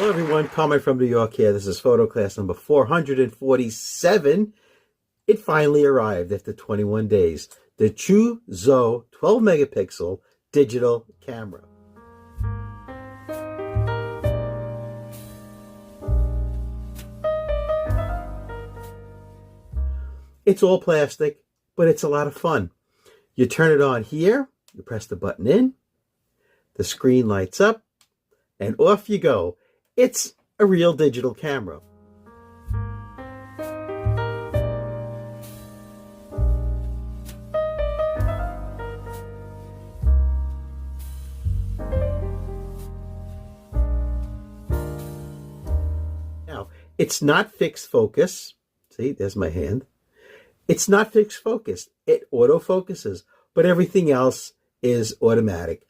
Hello everyone, Carmine from New York here. This is photo class number 447. It finally arrived after 21 days. The CHUZHAO 12 megapixel digital camera. It's all plastic, but it's a lot of fun. You turn it on here, you press the button in, the screen lights up, and off you go. It's a real digital camera. Now, it's not fixed focus. See, there's my hand. It's not fixed focus. It autofocuses, but everything else is automatic.